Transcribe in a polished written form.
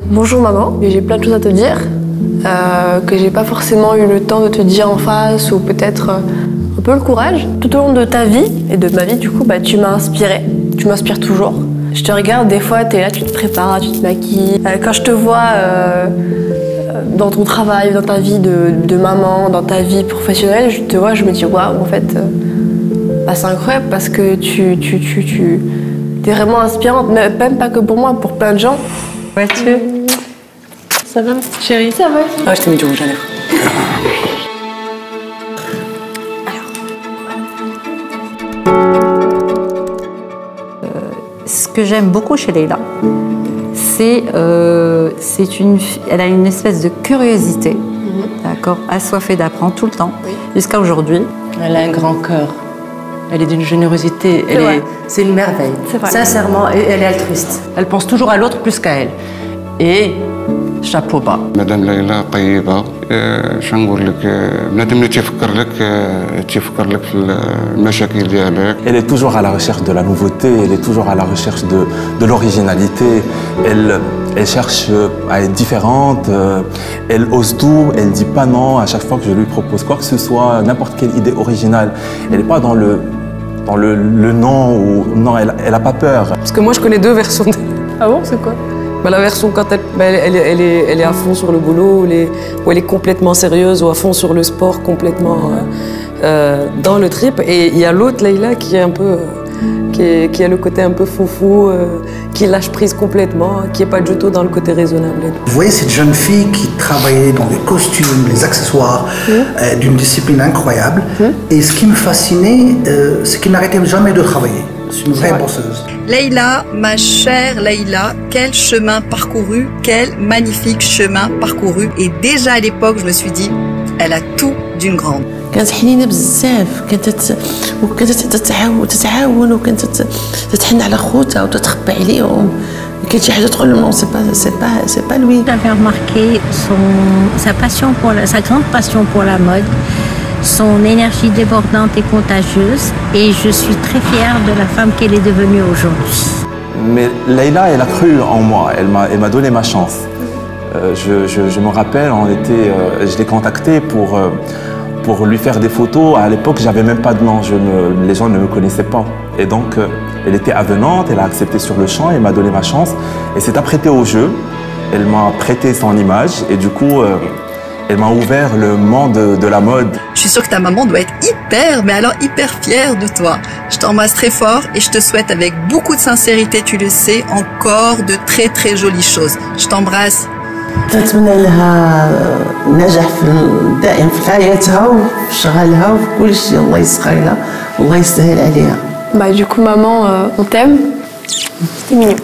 Bonjour maman, j'ai plein de choses à te dire que j'ai pas forcément eu le temps de te dire en face ou peut-être un peu le courage. Tout au long de ta vie et de ma vie du coup, tu m'as inspirée, tu m'inspires toujours. Je te regarde des fois, t'es là, tu te prépares, tu te maquilles. Quand je te vois dans ton travail, dans ta vie de maman, dans ta vie professionnelle, je te vois, je me dis waouh, en fait, c'est incroyable parce que tu es vraiment inspirante, mais même pas que pour moi, pour plein de gens. Ouais, ça va, chérie? Ça va. Ah, je t'ai mis du rouge à lèvres. Ce que j'aime beaucoup chez Leïla, elle a une espèce de curiosité, d'accord, assoiffée d'apprendre tout le temps, jusqu'à aujourd'hui. Elle a un grand cœur. Elle est d'une générosité. C'est une merveille. Sincèrement, elle est altruiste. Elle pense toujours à l'autre plus qu'à elle. Et chapeau bas. Madame Leïla طيبة. شنو نقول لك بنادم اللي تيفكر لك في المشاكل ديالك. Elle est toujours à la recherche de la nouveauté, elle est toujours à la recherche de l'originalité. Elle cherche à être différente, elle ose tout, elle dit pas non à chaque fois que je lui propose quoi que ce soit, n'importe quelle idée originale. Elle n'est pas dans le non ou non, elle a pas peur. Parce que moi je connais deux versions. Ah bon, c'est quoi? La version quand elle est à fond sur le boulot, où elle est complètement sérieuse, ou à fond sur le sport, complètement dans le trip. Et il y a l'autre Leïla qui est un peu, qui a le côté un peu foufou, qui lâche prise complètement, qui n'est pas du tout dans le côté raisonnable. Vous voyez cette jeune fille qui travaillait dans les costumes, les accessoires, d'une discipline incroyable. Et ce qui me fascinait, c'est qu'elle n'arrêtait jamais de travailler. C'est une vraie bosseuse. Leïla, ma chère Leïla, quel chemin parcouru, quel magnifique chemin parcouru. Et déjà à l'époque, je me suis dit, elle a tout d'une grande. كانت حنينه بزاف، وكانت تتعاون وكانت تتحن على خوتها وتتخبى عليهم. كانت شي حاجه تقول non c'est pas lui. J'avais remarqué sa grande passion pour la mode, son énergie débordante et contagieuse, et je suis très fière de la femme qu'elle est devenue aujourd'hui. Mais Leïla, elle a cru en moi, elle m'a donné ma chance. Je me rappelle, je l'ai contactée pour lui faire des photos. À l'époque, j'avais même pas de nom, les gens ne me connaissaient pas. Et donc, elle était avenante, elle a accepté sur le champ, elle m'a donné ma chance. Elle s'est apprêtée au jeu, elle m'a prêté son image et du coup, elle m'a ouvert le monde de la mode. Je suis sûre que ta maman doit être hyper fière de toi. Je t'embrasse très fort et je te souhaite avec beaucoup de sincérité, tu le sais, encore de très très jolies choses. Je t'embrasse. نتمنى لها النجاح دائم في حياتها وفي شغلها وفي كل شيء. الله يسخر لها والله يسهل عليها. Du coup maman, on t'aime. C'était mignon.